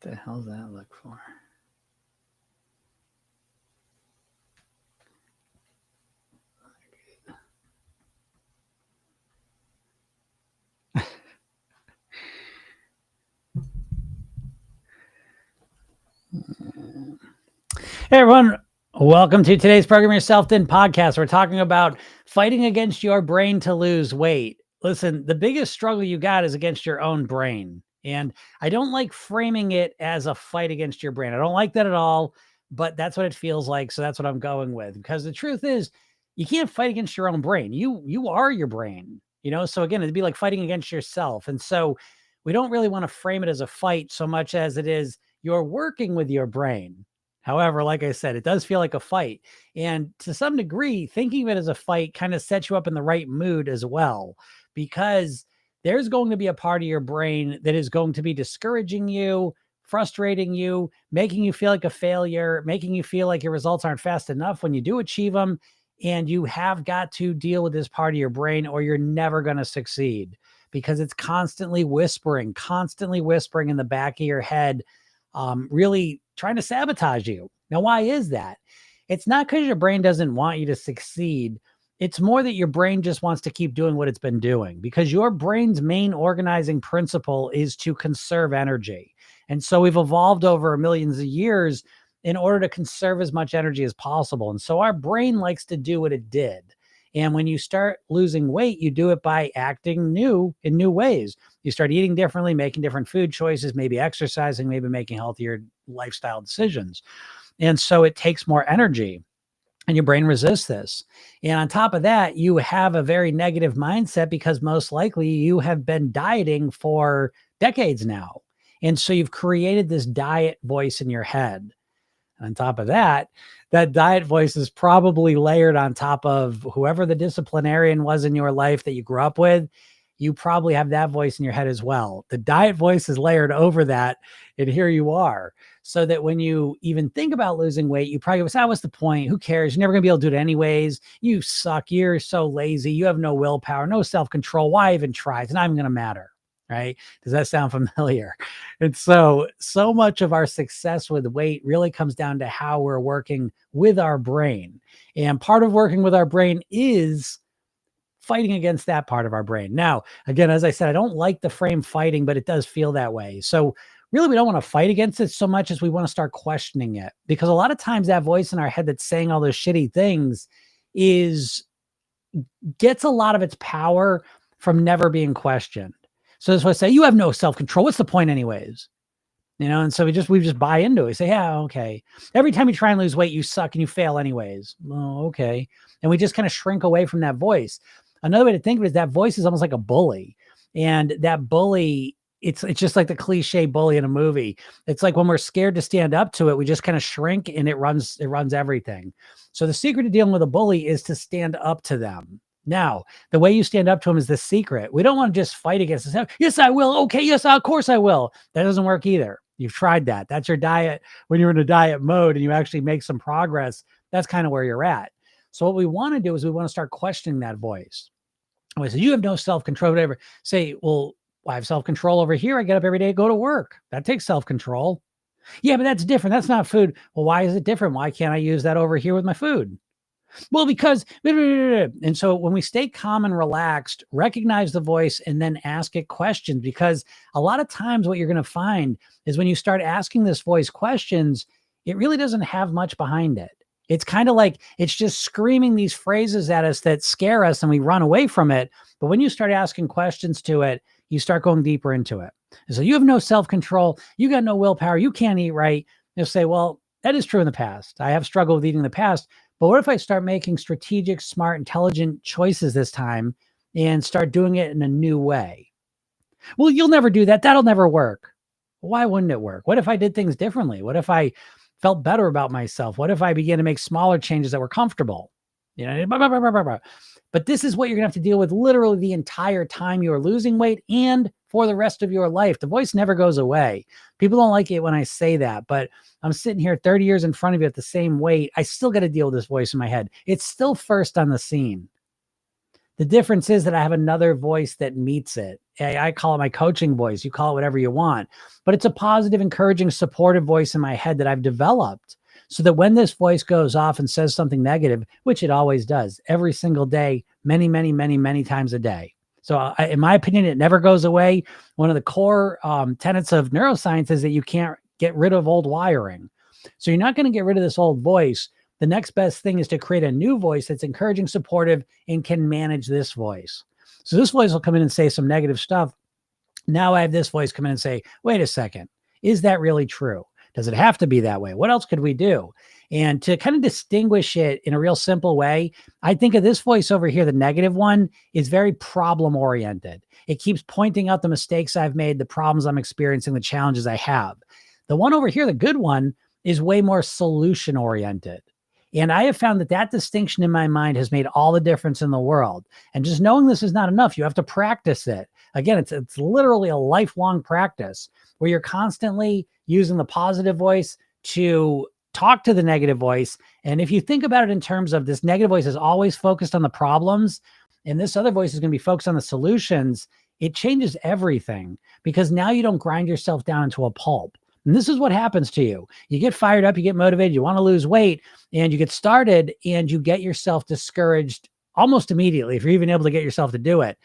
the hell's that look for? Hey, everyone. Welcome to today's Program Yourself Thin podcast. We're talking about fighting against your brain to lose weight. Listen, the biggest struggle you got is against your own brain. And I don't like framing it as a fight against your brain. I don't like that at all, but that's what it feels like. So that's what I'm going with. Because the truth is, you can't fight against your own brain. You are your brain, So again, it'd be like fighting against yourself. And so we don't really want to frame it as a fight so much as it is you're working with your brain. However, like I said, it does feel like a fight. And to some degree, thinking of it as a fight kind of sets you up in the right mood as well, because there's going to be a part of your brain that is going to be discouraging you, frustrating you, making you feel like a failure, making you feel like your results aren't fast enough when you do achieve them. And you have got to deal with this part of your brain or you're never going to succeed, because it's constantly whispering in the back of your head, really trying to sabotage you. Now, why is that? It's not because your brain doesn't want you to succeed. It's more that your brain just wants to keep doing what it's been doing, because your brain's main organizing principle is to conserve energy. And so we've evolved over millions of years in order to conserve as much energy as possible. And so our brain likes to do what it did. And when you start losing weight, you do it by acting in new ways. You start eating differently, making different food choices, maybe exercising, maybe making healthier lifestyle decisions. And so it takes more energy, and your brain resists this. And on top of that, you have a very negative mindset, because most likely you have been dieting for decades now. And so you've created this diet voice in your head. On top of that, that diet voice is probably layered on top of whoever the disciplinarian was in your life that you grew up with. You probably have that voice in your head as well. The diet voice is layered over that, and here you are. So that when you even think about losing weight, you probably say, what's the point? Who cares? You're never going to be able to do it anyways. You suck. You're so lazy. You have no willpower, no self-control. Why even try? It's not even going to matter. Right? Does that sound familiar? And so much of our success with weight really comes down to how we're working with our brain. And part of working with our brain is fighting against that part of our brain. Now, again, as I said, I don't like the frame fighting, but it does feel that way. So really, we don't want to fight against it so much as we want to start questioning it, because a lot of times that voice in our head that's saying all those shitty things gets a lot of its power from never being questioned. So that's why I say, you have no self-control. What's the point anyways? And so we just buy into it. We say, yeah, okay. Every time you try and lose weight, you suck and you fail anyways. Oh, okay. And we just kind of shrink away from that voice. Another way to think of it is that voice is almost like a bully. And that bully, it's just like the cliche bully in a movie. It's like when we're scared to stand up to it, we just kind of shrink, and it runs everything. So the secret to dealing with a bully is to stand up to them. Now, the way you stand up to them is the secret. We don't want to just fight against this. Yes, I will. Okay, yes, of course I will. That doesn't work either. You've tried that. That's your diet. When you're in a diet mode and you actually make some progress, that's kind of where you're at. So what we want to do is we want to start questioning that voice. We say, you have no self-control, whatever. Say, well, I have self-control over here. I get up every day, go to work. That takes self-control. Yeah, but that's different. That's not food. Well, why is it different? Why can't I use that over here with my food? Well, because, and so when we stay calm and relaxed, recognize the voice and then ask it questions, because a lot of times what you're going to find is when you start asking this voice questions, it really doesn't have much behind it. It's kind of like it's just screaming these phrases at us that scare us and we run away from it. But when you start asking questions to it, you start going deeper into it. And so you have no self-control. You got no willpower. You can't eat right. You'll say, well, that is true in the past. I have struggled with eating in the past. But what if I start making strategic, smart, intelligent choices this time and start doing it in a new way? Well, you'll never do that. That'll never work. Why wouldn't it work? What if I did things differently? What if I felt better about myself? What if I began to make smaller changes that were comfortable? But this is what you're going to have to deal with literally the entire time you are losing weight and for the rest of your life. The voice never goes away. People don't like it when I say that, but I'm sitting here 30 years in front of you at the same weight. I still got to deal with this voice in my head. It's still first on the scene. The difference is that I have another voice that meets it. I call it my coaching voice. You call it whatever you want, but it's a positive, encouraging, supportive voice in my head that I've developed so that when this voice goes off and says something negative, which it always does every single day, many, many, many, many times a day. So in my opinion, it never goes away. One of the core tenets of neuroscience is that you can't get rid of old wiring. So you're not going to get rid of this old voice. The next best thing is to create a new voice that's encouraging, supportive, and can manage this voice. So this voice will come in and say some negative stuff. Now I have this voice come in and say, wait a second, is that really true? Does it have to be that way? What else could we do? And to kind of distinguish it in a real simple way, I think of this voice over here, the negative one, is very problem oriented. It keeps pointing out the mistakes I've made, the problems I'm experiencing, the challenges I have. The one over here, the good one, is way more solution oriented. And I have found that that distinction in my mind has made all the difference in the world. And just knowing this is not enough, you have to practice it. Again, it's literally a lifelong practice where you're constantly using the positive voice to talk to the negative voice. And if you think about it in terms of this negative voice is always focused on the problems, and this other voice is going to be focused on the solutions, it changes everything because now you don't grind yourself down into a pulp. And this is what happens to you. You get fired up, you get motivated, you want to lose weight, and you get started and you get yourself discouraged almost immediately if you're even able to get yourself to do it.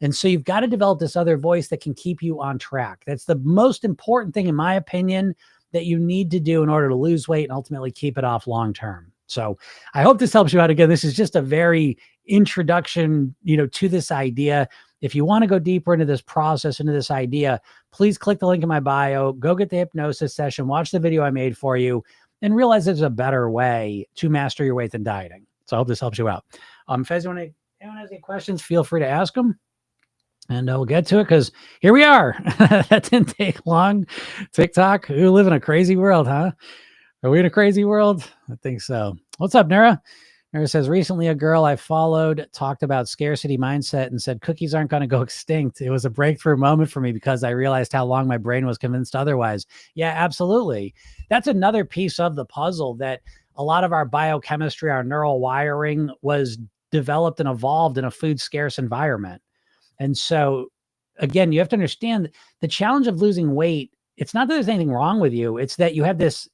And so you've got to develop this other voice that can keep you on track. That's the most important thing, in my opinion, that you need to do in order to lose weight and ultimately keep it off long term. So I hope this helps you out. Again, this is just a very introduction, to this idea. If you want to go deeper into this process, into this idea, please click the link in my bio, go get the hypnosis session, watch the video I made for you, and realize there's a better way to master your weight than dieting. So I hope this helps you out. If anyone has any questions, feel free to ask them. And we'll get to it because here we are. That didn't take long. TikTok, we live in a crazy world, huh? Are we in a crazy world? I think so. What's up, Nara? Nara says, recently a girl I followed talked about scarcity mindset and said cookies aren't going to go extinct. It was a breakthrough moment for me because I realized how long my brain was convinced otherwise. Yeah, absolutely. That's another piece of the puzzle, that a lot of our biochemistry, our neural wiring was developed and evolved in a food scarce environment. And so, again, you have to understand the challenge of losing weight. It's not that there's anything wrong with you. It's that you have this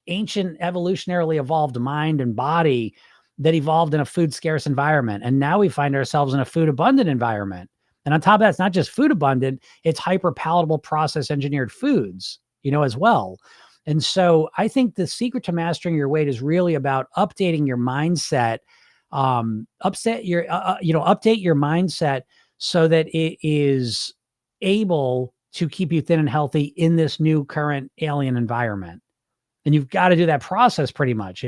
ancient evolutionarily evolved mind and body that evolved in a food scarce environment. And now we find ourselves in a food abundant environment. And on top of that, it's not just food abundant, it's hyper palatable process engineered foods, as well. And so I think the secret to mastering your weight is really about updating your mindset, update your mindset so that it is able to keep you thin and healthy in this new current alien environment. And you've got to do that process pretty much,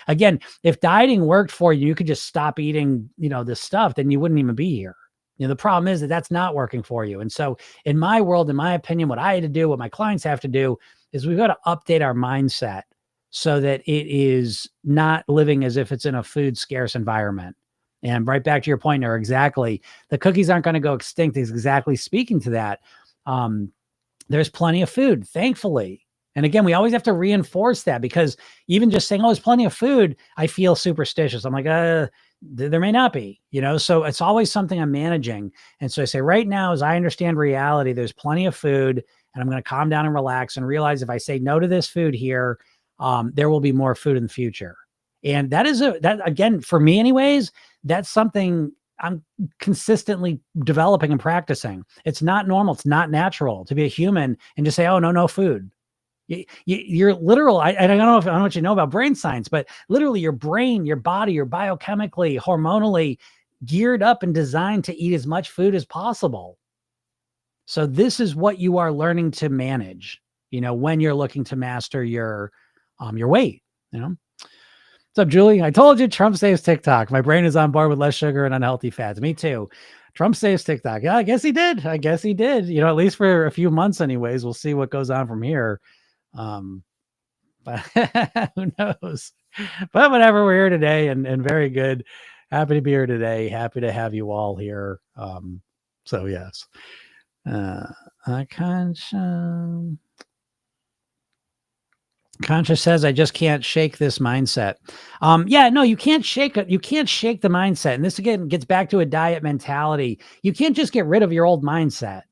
Again, if dieting worked for you, you could just stop eating, this stuff, then you wouldn't even be here. The problem is that that's not working for you. And so in my world, in my opinion, what I had to do, what my clients have to do is we've got to update our mindset so that it is not living as if it's in a food scarce environment. And right back to your point there, exactly. The cookies aren't going to go extinct is exactly speaking to that. There's plenty of food, thankfully. And again, we always have to reinforce that because even just saying, oh, there's plenty of food, I feel superstitious. I'm like, there may not be, so it's always something I'm managing. And so I say right now, as I understand reality, there's plenty of food and I'm going to calm down and relax and realize if I say no to this food here, there will be more food in the future. And that is that again, for me anyways, that's something I'm consistently developing and practicing. It's not normal. It's not natural to be a human and just say, oh, no food. You're literal. I don't know what you know about brain science, but literally your brain, your body, you're biochemically, hormonally geared up and designed to eat as much food as possible. So this is what you are learning to manage, when you're looking to master your weight, What's up, Julie? I told you Trump saves TikTok. My brain is on board with less sugar and unhealthy fats. Me too. Trump saves TikTok. Yeah, I guess he did. At least for a few months anyways. We'll see what goes on from here. But who knows? But whatever, we're here today and very good. Happy to be here today. Happy to have you all here. So yes. I can't Conscious says, I just can't shake this mindset. Yeah, no, you can't shake it. You can't shake the mindset. And this again gets back to a diet mentality. You can't just get rid of your old mindset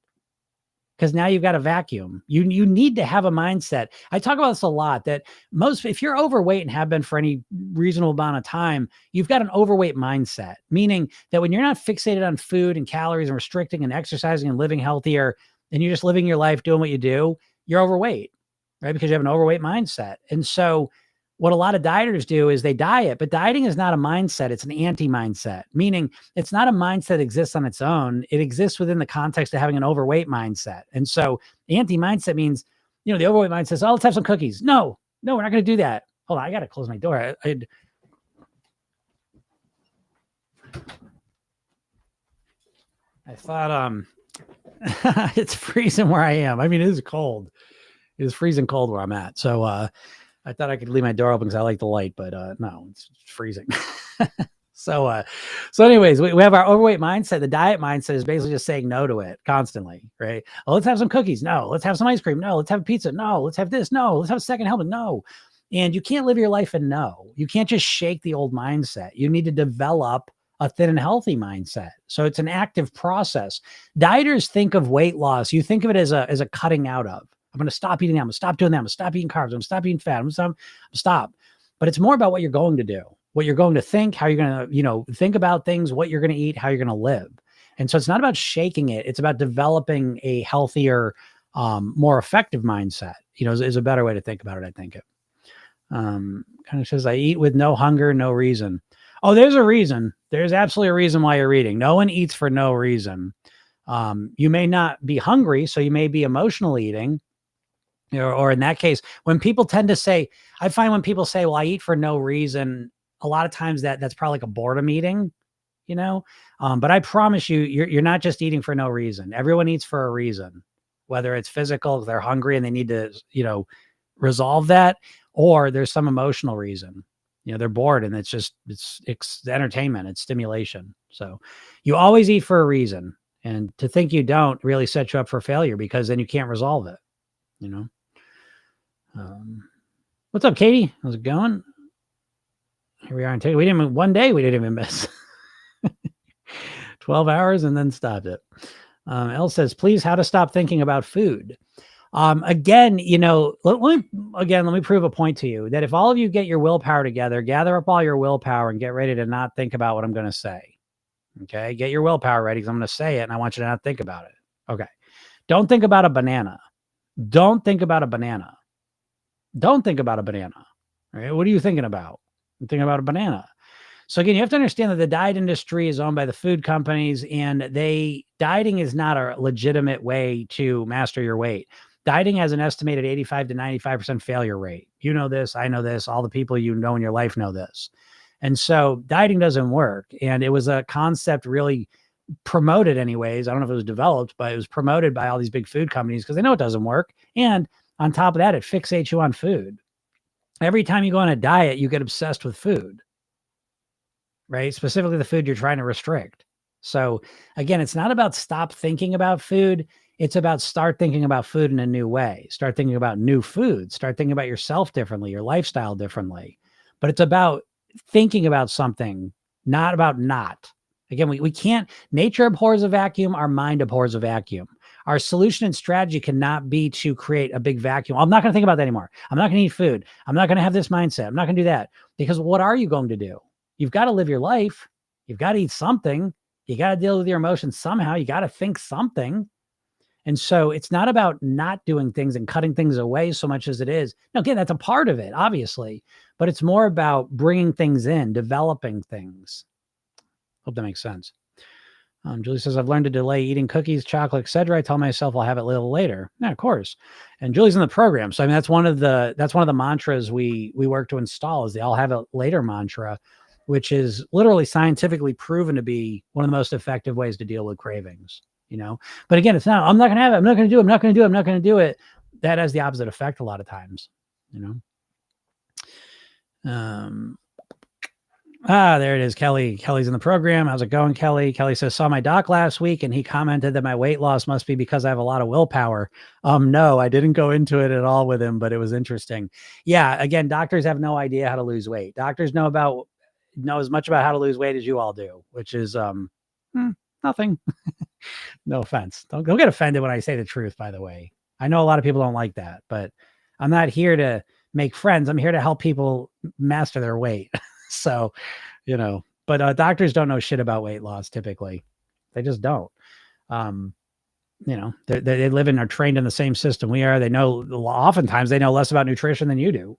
because now you've got a vacuum. You need to have a mindset. I talk about this a lot that if you're overweight and have been for any reasonable amount of time, you've got an overweight mindset, meaning that when you're not fixated on food and calories and restricting and exercising and living healthier, and you're just living your life doing what you do, you're overweight, right? Because you have an overweight mindset. And so what a lot of dieters do is they diet, but dieting is not a mindset. It's an anti-mindset, meaning it's not a mindset that exists on its own. It exists within the context of having an overweight mindset. And so anti-mindset means, the overweight mind says, oh, let's have some cookies. No, we're not going to do that. Hold on. I got to close my door. I thought, it's freezing where I am. I mean, it is cold. It is freezing cold where I'm at. So, I thought I could leave my door open because I like the light, but no, it's freezing. So anyways, we have our overweight mindset. The diet mindset is basically just saying no to it constantly, right? Oh, let's have some cookies. No, let's have some ice cream. No, let's have pizza. No, let's have this. No, let's have a second helping. No. And you can't live your life in no. You can't just shake the old mindset. You need to develop a thin and healthy mindset. So it's an active process. Dieters think of weight loss. You think of it as a cutting out of. I'm going to stop eating that. I'm going to stop doing that. I'm going to stop eating carbs. I'm going to stop eating fat. I'm going to stop. But it's more about what you're going to do, what you're going to think, how you're going to, think about things, what you're going to eat, how you're going to live. And so it's not about shaking it. It's about developing a healthier, more effective mindset, is a better way to think about it, I think. It kind of says, I eat with no hunger, no reason. Oh, there's a reason. There's absolutely a reason why you're eating. No one eats for no reason. You may not be hungry, so you may be emotional eating. Or in that case, when people tend to say, I find when people say, well, I eat for no reason, a lot of times that's probably like a boredom eating, but I promise you, you're not just eating for no reason. Everyone eats for a reason, whether it's physical, if they're hungry and they need to, resolve that, or there's some emotional reason, they're bored and it's entertainment, it's stimulation. So you always eat for a reason, and to think you don't really sets you up for failure because then you can't resolve it, What's up, Katie? How's it going? Here we are in we didn't even miss 12 hours and then stopped it. Elle says, please, how to stop thinking about food. Again, let me prove a point to you that if all of you get your willpower together, gather up all your willpower and get ready to not think about what I'm going to say. Okay. Get your willpower ready because I'm going to say it and I want you to not think about it. Okay. Don't think about a banana. Don't think about a banana. Don't think about a banana. Right? What are you thinking about? I'm thinking about a banana. So again, you have to understand that the diet industry is owned by the food companies, and dieting is not a legitimate way to master your weight. Dieting has an estimated 85 to 95% failure rate. You know this, I know this, all the people you know in your life know this. And so dieting doesn't work. And it was a concept really promoted anyways. I don't know if it was developed, but it was promoted by all these big food companies because they know it doesn't work. And on top of that, it fixates you on food. Every time you go on a diet, you get obsessed with food, right? Specifically the food you're trying to restrict. So again, it's not about stop thinking about food. It's about start thinking about food in a new way. Start thinking about new foods. Start thinking about yourself differently, your lifestyle differently. But it's about thinking about something, not about not. Again, we can't, nature abhors a vacuum. Our mind abhors a vacuum. Our solution and strategy cannot be to create a big vacuum. I'm not going to think about that anymore. I'm not going to eat food. I'm not going to have this mindset. I'm not going to do that. Because what are you going to do? You've got to live your life. You've got to eat something. You got to deal with your emotions somehow. You got to think something. And so it's not about not doing things and cutting things away so much as it is. Now, again, that's a part of it, obviously, but it's more about bringing things in, developing things. Hope that makes sense. Julie says, I've learned to delay eating cookies, chocolate, etc. I tell myself I'll have it a little later. Yeah, of course. And Julie's in the program. So I mean, that's one of the mantras we work to install is the I'll have it later mantra, which is literally scientifically proven to be one of the most effective ways to deal with cravings, But again, it's not, I'm not going to have it. I'm not going to do it. I'm not going to do it. I'm not going to do it. That has the opposite effect a lot of times, There it is. Kelly's in the program. How's it going, Kelly? Kelly says, saw my doc last week and he commented that my weight loss must be because I have a lot of willpower. No, I didn't go into it at all with him, but it was interesting. Yeah. Again, doctors have no idea how to lose weight. Doctors know as much about how to lose weight as you all do, which is, nothing. No offense. Don't get offended when I say the truth, by the way. I know a lot of people don't like that, but I'm not here to make friends. I'm here to help people master their weight. So, but doctors don't know shit about weight loss typically. They just don't. They live and are trained in the same system we are. They know, oftentimes they know less about nutrition than you do.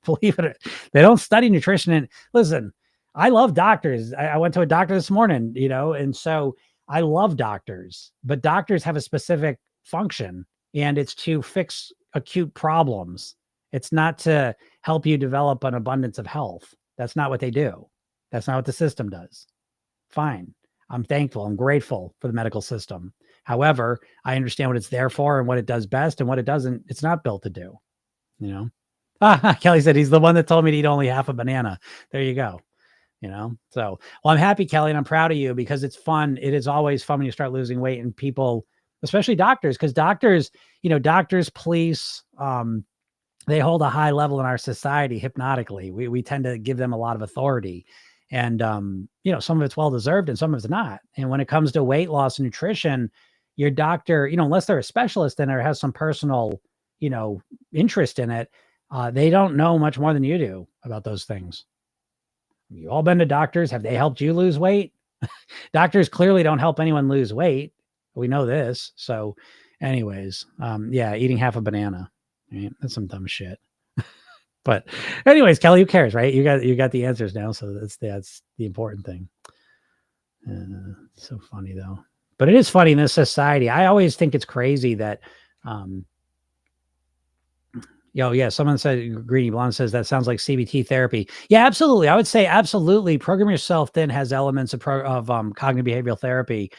Believe it. They don't study nutrition. And listen, I love doctors. I went to a doctor this morning, and so I love doctors, but doctors have a specific function, and it's to fix acute problems. It's not to help you develop an abundance of health. That's not what they do. That's not what the system does. Fine. I'm thankful. I'm grateful for the medical system. However, I understand what it's there for and what it does best, and what it doesn't, it's not built to do. Kelly said he's the one that told me to eat only half a banana. There you go. So, well, I'm happy, Kelly, and I'm proud of you because it's fun. It is always fun when you start losing weight, and people, especially doctors, because doctors, police, they hold a high level in our society hypnotically. We tend to give them a lot of authority, and, some of it's well-deserved and some of it's not. And when it comes to weight loss and nutrition, your doctor, unless they're a specialist in it or has some personal, interest in it, they don't know much more than you do about those things. You all been to doctors? Have they helped you lose weight? Doctors clearly don't help anyone lose weight. We know this. So anyways, eating half a banana. Right? That's some dumb shit. But anyways, Kelly, who cares, right? You got the answers now. So that's the important thing. So funny though. But it is funny in this society. I always think it's crazy that, someone said, Greeny Blonde says, that sounds like CBT therapy. Yeah, absolutely. I would say absolutely. Program Yourself Thin has elements of cognitive behavioral therapy.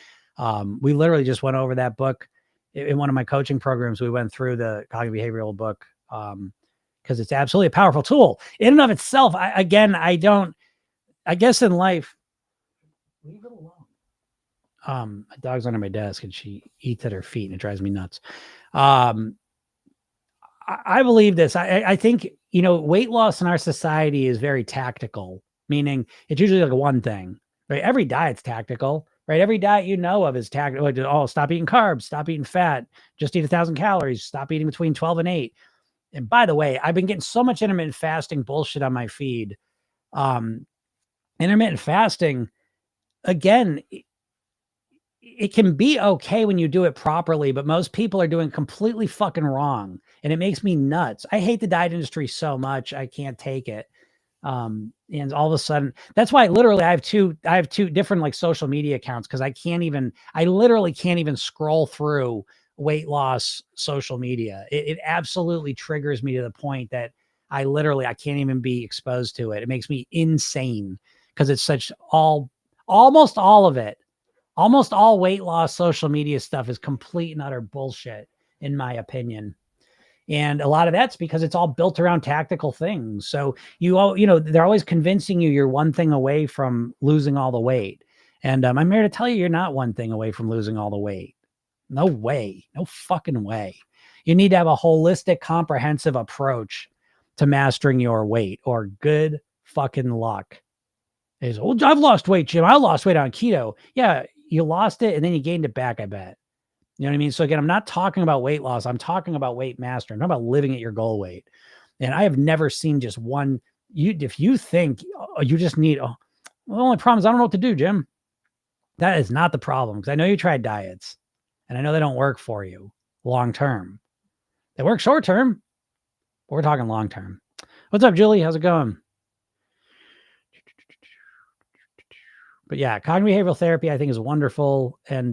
We literally just went over that book in one of my coaching programs. We went through the cognitive behavioral book because it's absolutely a powerful tool in and of itself. I guess in life, leave it alone. My dog's under my desk and she eats at her feet and it drives me nuts. I believe this. I think, weight loss in our society is very tactical, meaning it's usually like one thing, right? Every diet's tactical, right? Every diet you know of is tactical. Oh, stop eating carbs, stop eating fat, just eat 1,000 calories, stop eating between 12 and 8. And by the way, I've been getting so much intermittent fasting bullshit on my feed. Intermittent fasting, again, it can be okay when you do it properly, but most people are doing completely fucking wrong. And it makes me nuts. I hate the diet industry so much. I can't take it. And all of a sudden, that's why literally I have two different like social media accounts. Cause I literally can't even scroll through weight loss social media. It absolutely triggers me to the point that I can't even be exposed to it. It makes me insane. Cause it's almost all of it. Almost all weight loss social media stuff is complete and utter bullshit, in my opinion. And a lot of that's because it's all built around tactical things. So they're always convincing you're one thing away from losing all the weight. And I'm here to tell you, you're not one thing away from losing all the weight. No way. No fucking way. You need to have a holistic, comprehensive approach to mastering your weight, or good fucking luck. I've lost weight, Jim. I lost weight on keto. Yeah, you lost it and then you gained it back, I bet. You know what I mean? So again, I'm not talking about weight loss. I'm talking about weight mastery. I'm talking about living at your goal weight. And I have never seen just one. If you think you just need, the only problem is I don't know what to do, Jim. That is not the problem, because I know you tried diets and I know they don't work for you long term. They work short term, but we're talking long term. What's up, Julie? How's it going? But yeah, cognitive behavioral therapy I think is wonderful. And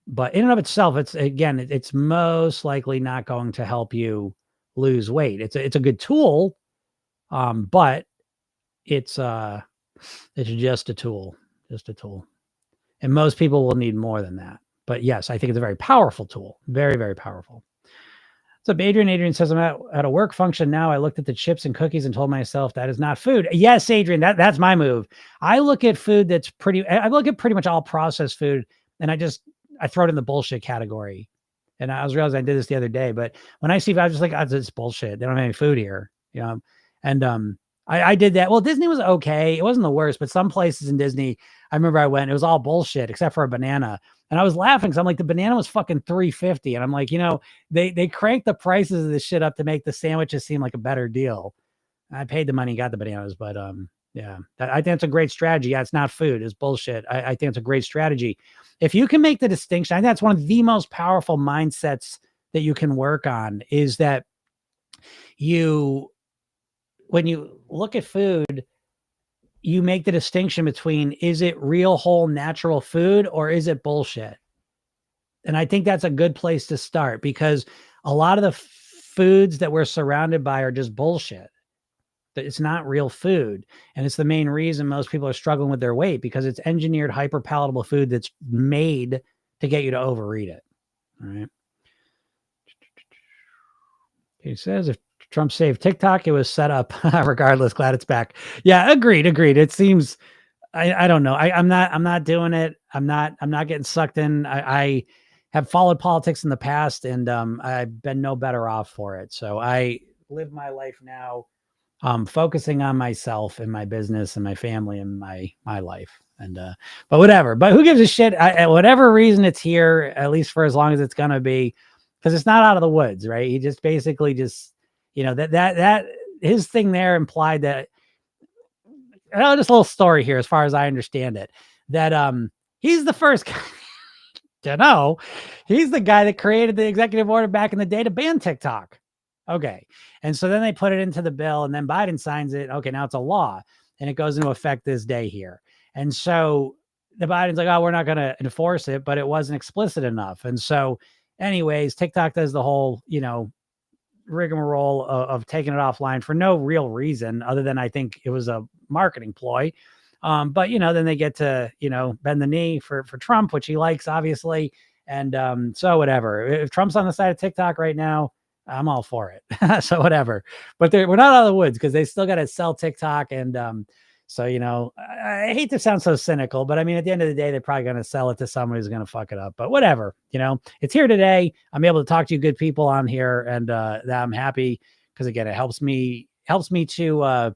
but in and of itself, it's most likely not going to help you lose weight. It's a good tool, but it's just a tool, and most people will need more than that. But yes, I think it's a very powerful tool, very, very powerful. So Adrian says, I'm at a work function now. I looked at the chips and cookies and told myself that is not food. Yes, Adrian, that's my move. I look at food I look at pretty much all processed food, and I throw it in the bullshit category. And I was realizing I did this the other day, but when I see, I was just like, oh, it's bullshit. They don't have any food here, And I did that. Well, Disney was okay. It wasn't the worst, but some places in Disney, I remember I went, it was all bullshit except for a banana. And I was laughing because I'm like, the banana was fucking $3.50. And I'm like, they cranked the prices of this shit up to make the sandwiches seem like a better deal. I paid the money, got the bananas, but yeah, I think that's a great strategy. Yeah, it's not food, it's bullshit. I think it's a great strategy. If you can make the distinction, I think that's one of the most powerful mindsets that you can work on, is that when you look at food, you make the distinction between, is it real, whole, natural food, or is it bullshit? And I think that's a good place to start, because a lot of the foods that we're surrounded by are just bullshit. It's not real food. And it's the main reason most people are struggling with their weight, because it's engineered, hyper palatable food that's made to get you to overeat it. All right. He says, if Trump saved TikTok, it was set up. Regardless, glad it's back. Yeah, agreed. It seems, I don't know. I'm not doing it. I'm not getting sucked in. I have followed politics in the past, and I've been no better off for it. So I live my life now, focusing on myself and my business and my family and my life. And but whatever. But who gives a shit? Whatever reason it's here, at least for as long as it's gonna be, because it's not out of the woods, right? He just basically just, that his thing there implied that, just a little story here, as far as I understand it, that he's the first guy to know. He's the guy that created the executive order back in the day to ban TikTok. Okay. And so then they put it into the bill, and then Biden signs it. Okay, now it's a law, and it goes into effect this day here. And so the Biden's like, oh, we're not going to enforce it, but it wasn't explicit enough. And so anyways, TikTok does the whole, rigmarole of taking it offline for no real reason other than, I think it was a marketing ploy. But then they get to, bend the knee for Trump, which he likes, obviously. And so whatever. If Trump's on the side of TikTok right now, I'm all for it. So whatever. But we're not out of the woods, because they still got to sell TikTok. And so, I hate to sound so cynical, but I mean, at the end of the day, they're probably going to sell it to someone who's going to fuck it up. But whatever, it's here today. I'm able to talk to you good people on here, and that I'm happy, because again, it helps me to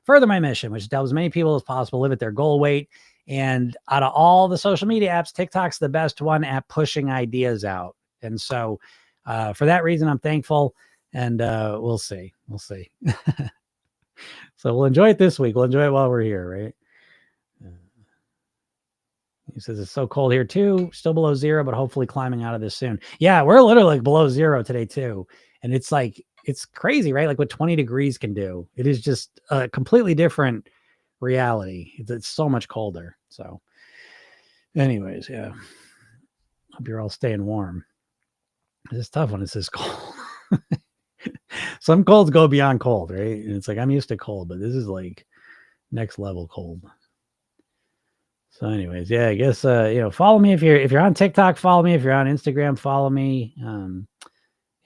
further my mission, which is to help as many people as possible live at their goal weight. And out of all the social media apps, TikTok's the best one at pushing ideas out. And so for that reason, I'm thankful, and we'll see. So we'll enjoy it this week. We'll enjoy it while we're here, right? He says it's so cold here too, still below zero, but hopefully climbing out of this soon. Yeah, we're literally like below zero today too. And it's like, it's crazy, right? Like what 20 degrees can do. It is just a completely different reality. It's so much colder. So anyways, yeah. Hope you're all staying warm. It's tough when it's this cold. Some colds go beyond cold, right? And it's like, I'm used to cold, but this is like next level cold. So anyways, yeah, I guess, follow me if you're on TikTok, follow me. If you're on Instagram, follow me.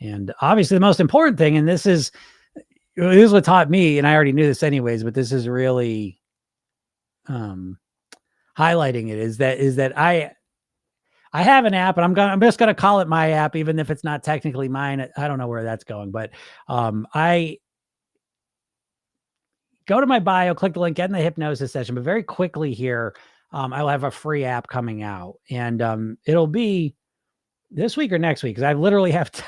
And obviously the most important thing, and this is what taught me, and I already knew this anyways, but this is really highlighting it, is that I have an app, and I'm just going to call it my app, even if it's not technically mine. I don't know where that's going, but I go to my bio, click the link, get in the hypnosis session. But very quickly here, I will have a free app coming out, and it'll be this week or next week, because I literally have to.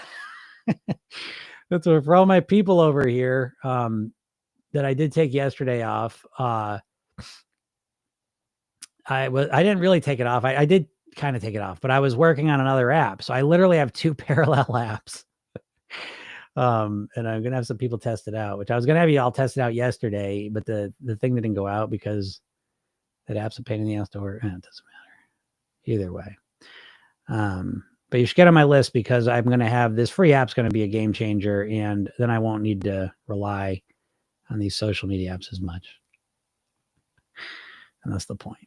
That's for all my people over here that I did take yesterday off. I didn't really take it off. I did kind of take it off, but I was working on another app. So I literally have two parallel apps. And I'm going to have some people test it out, which I was going to have you all test it out yesterday, but the thing didn't go out because that app's a pain in the ass to work. It doesn't matter either way. But you should get on my list, because I'm going to have this free app's going to be a game changer, and then I won't need to rely on these social media apps as much. And that's the point.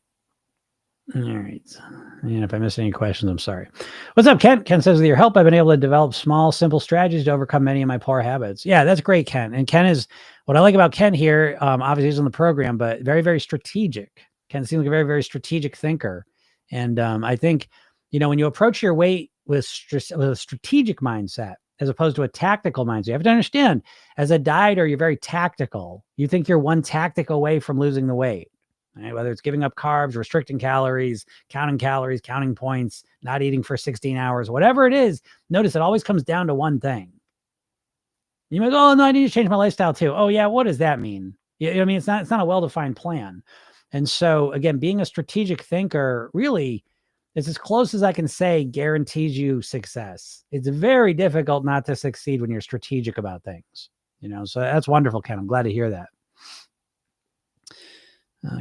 All right. And if I missed any questions, I'm sorry. What's up, Ken? Ken says, with your help, I've been able to develop small, simple strategies to overcome many of my poor habits. Yeah, that's great, Ken. And Ken is what I like about Ken here. Obviously, he's on the program, but very, very strategic. Ken seems like a very, very strategic thinker. And I think, when you approach your weight with a strategic mindset, as opposed to a tactical mindset, you have to understand, as a dieter, you're very tactical. You think you're one tactic away from losing the weight. Right? Whether it's giving up carbs, restricting calories, counting points, not eating for 16 hours, whatever it is, notice it always comes down to one thing. You might go, oh, no, I need to change my lifestyle too. Oh, yeah, what does that mean? I mean, it's not a well-defined plan. And so, again, being a strategic thinker really is as close as I can say guarantees you success. It's very difficult not to succeed when you're strategic about things. So that's wonderful, Ken. I'm glad to hear that.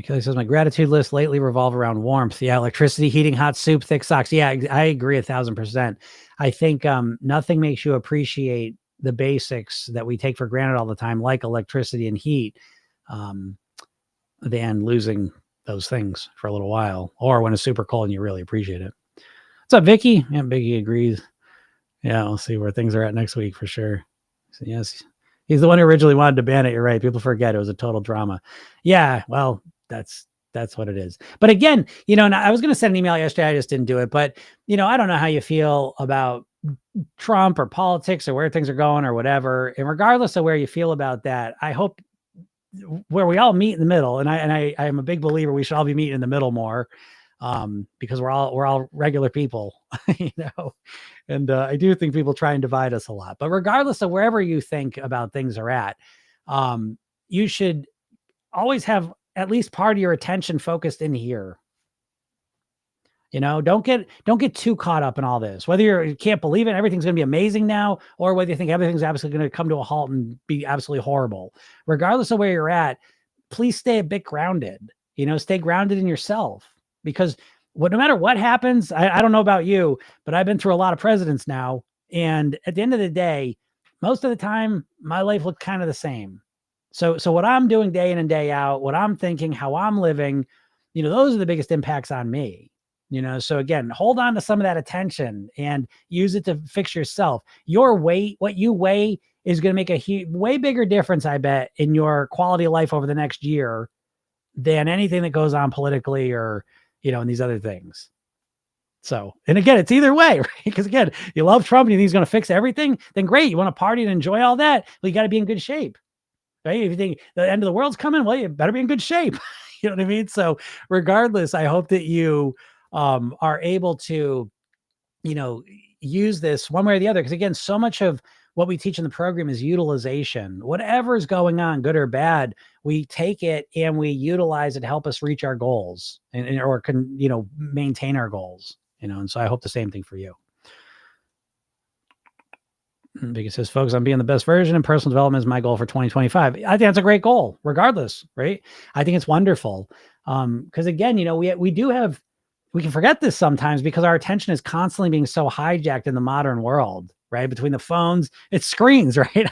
Kelly says, my gratitude list lately revolve around warmth. Yeah, electricity, heating, hot soup, thick socks. Yeah, I agree 1,000%. I think nothing makes you appreciate the basics that we take for granted all the time, like electricity and heat, than losing those things for a little while, or when it's super cold and you really appreciate it. What's up, Vicky? Yeah, Vicky agrees. Yeah, we'll see where things are at next week for sure. So, yes, he's the one who originally wanted to ban it. You're right. People forget it was a total drama. Yeah, well, that's what it is. But again, and I was going to send an email yesterday. I just didn't do it. But, I don't know how you feel about Trump or politics or where things are going or whatever. And regardless of where you feel about that, I hope where we all meet in the middle. And I am a big believer we should all be meeting in the middle more, because we're all regular people, And I do think people try and divide us a lot. But regardless of wherever you think about things are at, you should always have at least part of your attention focused in here. Don't get too caught up in all this, whether you can't believe it, everything's going to be amazing now, or whether you think everything's absolutely going to come to a halt and be absolutely horrible. Regardless of where you're at, please stay a bit grounded, stay grounded in yourself, because no matter what happens, I don't know about you, but I've been through a lot of presidents now. And at the end of the day, most of the time my life looked kind of the same. So what I'm doing day in and day out, what I'm thinking, how I'm living, those are the biggest impacts on me. So again, hold on to some of that attention and use it to fix yourself. Your weight, what you weigh, is going to make a way bigger difference, I bet, in your quality of life over the next year than anything that goes on politically or, and these other things. So, and again, it's either way, right? Because again, you love Trump and you think he's going to fix everything, then great. You want to party and enjoy all that. Well, you got to be in good shape, right? If you think the end of the world's coming, well, you better be in good shape. You know what I mean? So regardless, I hope that you are able to, use this one way or the other. Because again, so much of what we teach in the program is utilization. Whatever is going on, good or bad, we take it and we utilize it to help us reach our goals or can, maintain our goals, and so I hope the same thing for you. Because it says, folks, I'm being the best version, and personal development is my goal for 2025. I think that's a great goal, regardless, right? I think it's wonderful. Because again, we can forget this sometimes because our attention is constantly being so hijacked in the modern world, right? Between the phones, it's screens, right?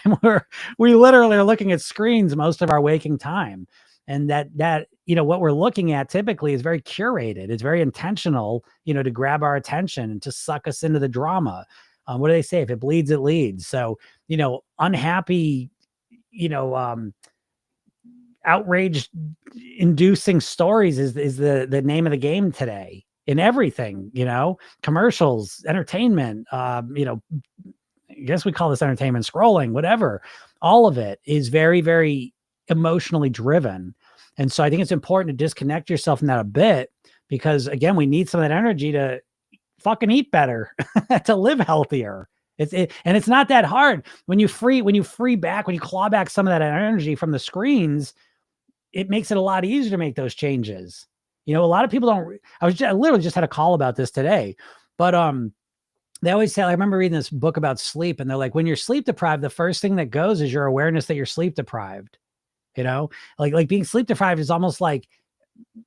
We literally are looking at screens most of our waking time. And that what we're looking at typically is very curated. It's very intentional, to grab our attention and to suck us into the drama. What do they say? If it bleeds, it leads. So, unhappy, outrage inducing stories is the name of the game today in everything, commercials, entertainment, I guess we call this entertainment, scrolling, whatever. All of it is very, very emotionally driven. And so I think it's important to disconnect yourself from that a bit, because again, we need some of that energy to fucking eat better, to live healthier. And it's not that hard. When you claw back some of that energy from the screens, it makes it a lot easier to make those changes. A lot of people don't. I literally just had a call about this today, but they always say, I remember reading this book about sleep, and they're like, when you're sleep deprived, the first thing that goes is your awareness that you're sleep deprived. Like being sleep deprived is almost like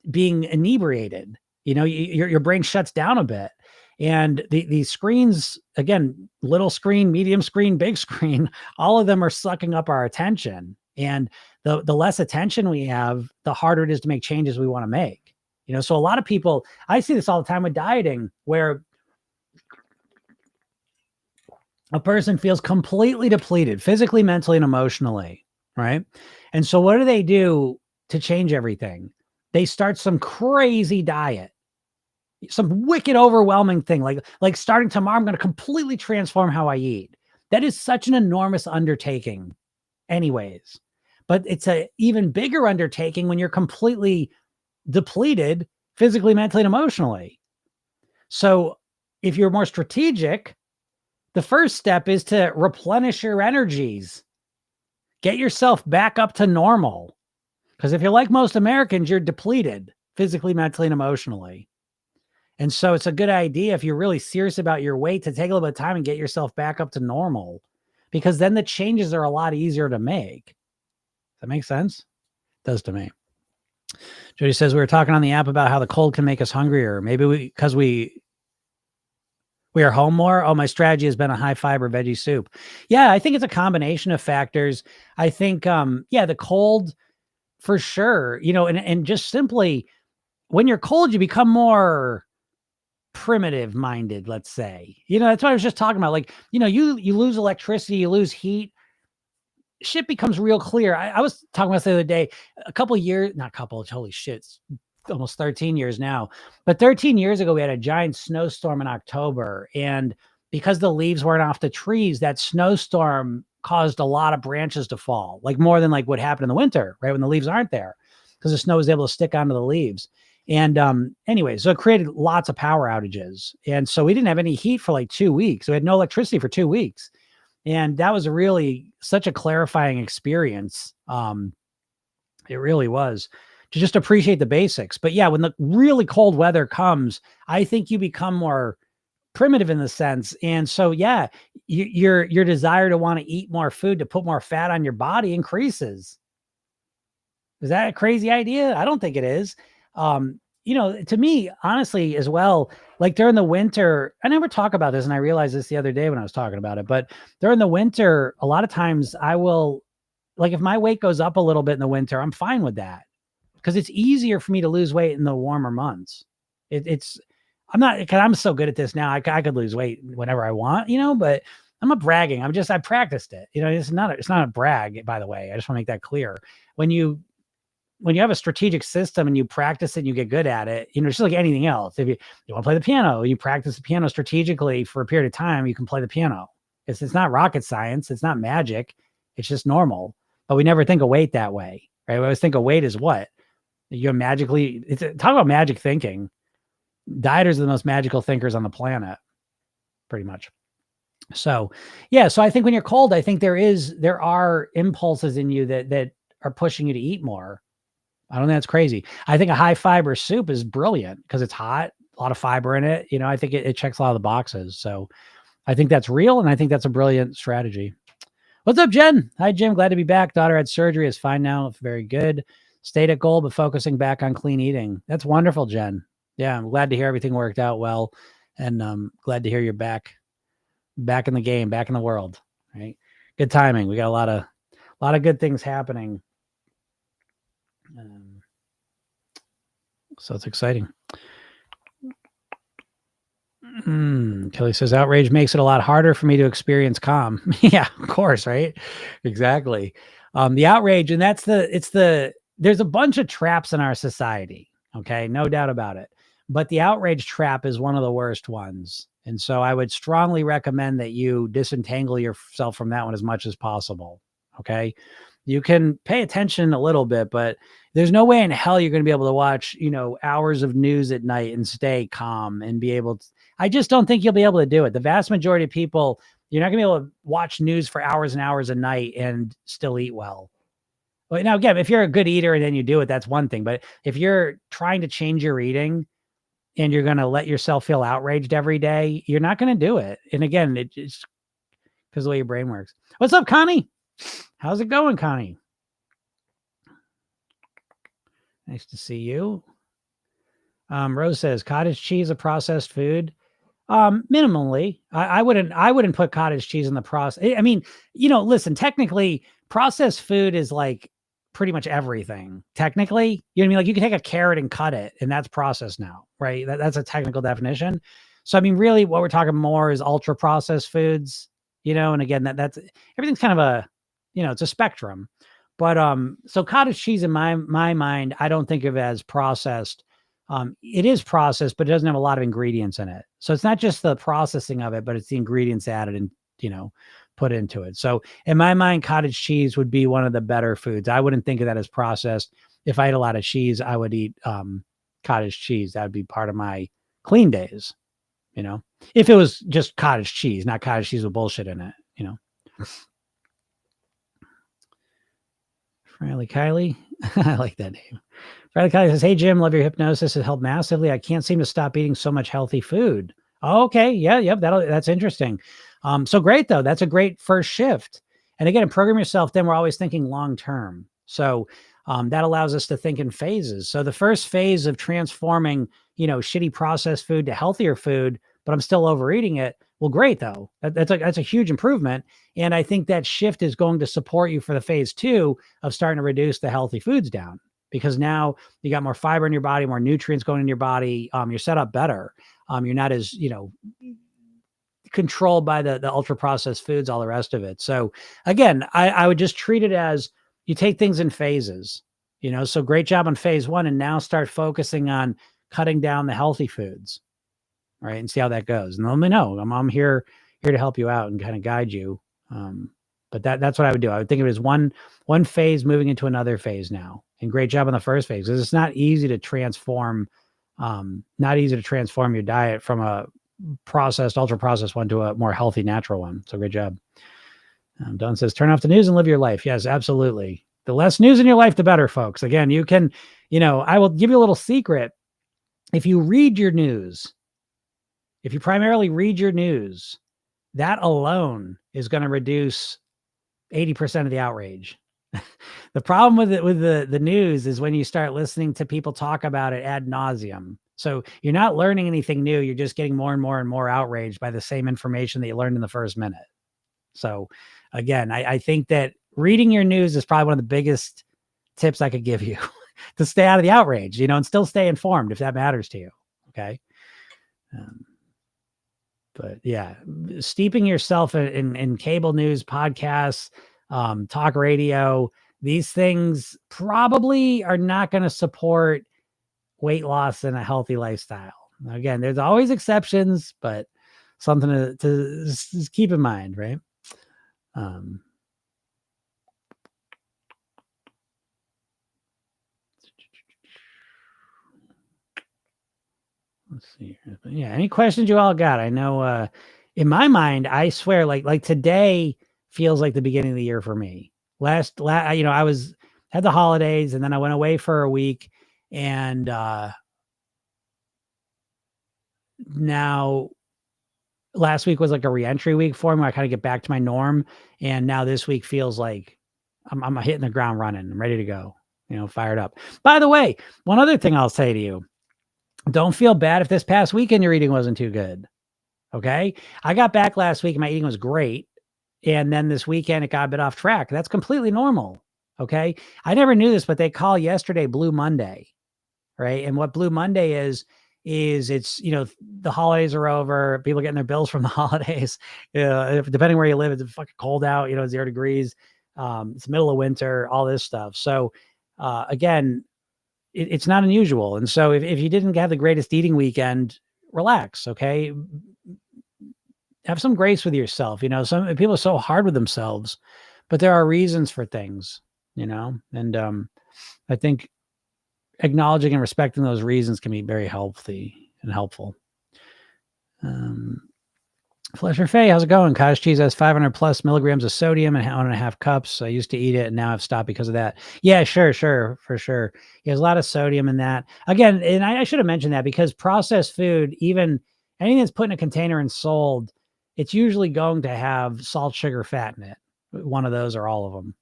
being inebriated. Your brain shuts down a bit. And the screens, again, little screen, medium screen, big screen, all of them are sucking up our attention. And the less attention we have, the harder it is to make changes we want to make. So a lot of people, I see this all the time with dieting, where a person feels completely depleted physically, mentally, and emotionally, right? And so what do they do to change everything? They start some crazy diet, some wicked overwhelming thing, like starting tomorrow, I'm going to completely transform how I eat. That is such an enormous undertaking anyways. But it's a even bigger undertaking when you're completely depleted physically, mentally, and emotionally. So if you're more strategic, the first step is to replenish your energies. Get yourself back up to normal. Because if you're like most Americans, you're depleted physically, mentally, and emotionally. And so it's a good idea, if you're really serious about your weight, to take a little bit of time and get yourself back up to normal, because then the changes are a lot easier to make. Does that make sense? It does to me. Jody says, we were talking on the app about how the cold can make us hungrier. Maybe because we are home more. Oh, my strategy has been a high fiber veggie soup. Yeah, I think it's a combination of factors. I think, the cold for sure, and just simply when you're cold, you become more primitive minded, let's say. That's what I was just talking about. Like, you lose electricity, you lose heat, shit becomes real clear. I was talking about this the other day, holy shit, it's almost 13 years now, but 13 years ago, we had a giant snowstorm in October. And because the leaves weren't off the trees, that snowstorm caused a lot of branches to fall, like more than like what happened in the winter, right? When the leaves aren't there, because the snow was able to stick onto the leaves. And anyway, so it created lots of power outages. And so we didn't have any heat for like 2 weeks. We had no electricity for 2 weeks. And that was really such a clarifying experience. It really was, to just appreciate the basics. But yeah, when the really cold weather comes, I think you become more primitive in the sense. And so, yeah, your desire to want to eat more food, to put more fat on your body, increases. Is that a crazy idea? I don't think it is. To me, honestly, as well, like during the winter, I never talk about this, and I realized this the other day when I was talking about it, but during the winter, a lot of times I will, like, if my weight goes up a little bit in the winter, I'm fine with that, because it's easier for me to lose weight in the warmer months. Because I'm so good at this now. I could lose weight whenever I want, but I'm not bragging. I practiced it. It's not a brag, by the way. I just want to make that clear. When you have a strategic system and you practice it and you get good at it, it's just like anything else. If you want to play the piano, you practice the piano strategically for a period of time, you can play the piano. It's not rocket science. It's not magic. It's just normal. But we never think of weight that way, right? We always think of weight as what? Talk about magic thinking. Dieters are the most magical thinkers on the planet, pretty much. So, yeah. So I think when you're cold, I think there are impulses in you that are pushing you to eat more. I don't think that's crazy. I think a high fiber soup is brilliant because it's hot, a lot of fiber in it. I think it checks a lot of the boxes. So I think that's real. And I think that's a brilliant strategy. What's up, Jen? Hi, Jim. Glad to be back. Daughter had surgery, is fine now. Very good. Stayed at goal, but focusing back on clean eating. That's wonderful, Jen. Yeah, I'm glad to hear everything worked out well. And glad to hear you're back in the game, back in the world. Right. Good timing. We got a lot of good things happening. So it's exciting. Kelly says, outrage makes it a lot harder for me to experience calm. Yeah, of course. Right. Exactly. The outrage, and there's a bunch of traps in our society. Okay. No doubt about it. But the outrage trap is one of the worst ones. And so I would strongly recommend that you disentangle yourself from that one as much as possible. Okay. You can pay attention a little bit, but there's no way in hell you're going to be able to watch, hours of news at night and stay calm and be able to. I just don't think you'll be able to do it. The vast majority of people, you're not going to be able to watch news for hours and hours a night and still eat well. But now, again, if you're a good eater and then you do it, that's one thing. But if you're trying to change your eating and you're going to let yourself feel outraged every day, you're not going to do it. And again, it's because of the way your brain works. What's up, Connie? How's it going, Connie? Nice to see you. Rose says, cottage cheese a processed food? Minimally. I wouldn't put cottage cheese in the process. I mean, listen, technically processed food is like pretty much everything. Technically, you know what I mean? Like you can take a carrot and cut it, and that's processed now, right? That's a technical definition. So I mean, really, what we're talking more is ultra processed foods, and again, that's everything's kind of a, it's a spectrum. But so cottage cheese in my mind, I don't think of it as processed. It is processed, but it doesn't have a lot of ingredients in it. So it's not just the processing of it, but it's the ingredients added and put into it. So in my mind, cottage cheese would be one of the better foods. I wouldn't think of that as processed. If I ate a lot of cheese, I would eat cottage cheese. That would be part of my clean days. If it was just cottage cheese, not cottage cheese with bullshit in it. Riley Kylie, I like that name. Riley Kylie says, "Hey Jim, love your hypnosis. It helped massively. I can't seem to stop eating so much healthy food." Oh, okay, yeah, yep, that's interesting. So great though. That's a great first shift. And again, program yourself. Then we're always thinking long term. So that allows us to think in phases. So the first phase of transforming, shitty processed food to healthier food, but I'm still overeating it. Well, great though. That's a huge improvement. And I think that shift is going to support you for the phase 2 of starting to reduce the healthy foods down, because now you got more fiber in your body, more nutrients going in your body. You're set up better. You're not as, controlled by the ultra processed foods, all the rest of it. So again, I would just treat it as you take things in phases, so great job on phase 1, and now start focusing on cutting down the healthy foods, right? And see how that goes. And let me know. I'm here to help you out and kind of guide you. But that's what I would do. I would think of it as one phase moving into another phase now. And great job on the first phase, because it's not easy to transform, your diet from a processed, ultra processed one to a more healthy, natural one. So great job. Don says, turn off the news and live your life. Yes, absolutely. The less news in your life, the better, folks. Again, you can, I will give you a little secret. If you read your news, if you primarily read your news, that alone is going to reduce 80% of the outrage. The problem with the news is when you start listening to people talk about it ad nauseum. So you're not learning anything new. You're just getting more and more and more outraged by the same information that you learned in the first minute. So again, I think that reading your news is probably one of the biggest tips I could give you to stay out of the outrage, and still stay informed if that matters to you. Okay. But yeah, steeping yourself in cable news, podcasts, talk radio, these things probably are not going to support weight loss and a healthy lifestyle. Again, there's always exceptions, but something to just keep in mind, right? Let's see here. Yeah, any questions you all got? I know in my mind, I swear, like today feels like the beginning of the year for me. I had the holidays, and then I went away for a week, and now last week was like a reentry week for me. I kind of get back to my norm, and now this week feels like I'm hitting the ground running. I'm ready to go, fired up. By the way, one other thing I'll say to you, don't feel bad if this past weekend your eating wasn't too good. Okay. I got back last week and my eating was great. And then this weekend it got a bit off track. That's completely normal. Okay. I never knew this, but they call yesterday Blue Monday. Right. And what Blue Monday is it's, the holidays are over. People are getting their bills from the holidays. Depending where you live, it's fucking cold out, 0 degrees. It's middle of winter, all this stuff. So again, it's not unusual. And so if you didn't have the greatest eating weekend, relax. Okay. Have some grace with yourself. Some people are so hard with themselves, but there are reasons for things, and I think acknowledging and respecting those reasons can be very healthy and helpful. Fletcher Faye, how's it going? Cottage cheese has 500 plus milligrams of sodium and 1.5 cups. I used to eat it and now I've stopped because of that. Yeah, sure, for sure. There's a lot of sodium in that. Again, and I should have mentioned that because processed food, even anything that's put in a container and sold, it's usually going to have salt, sugar, fat in it. One of those or all of them,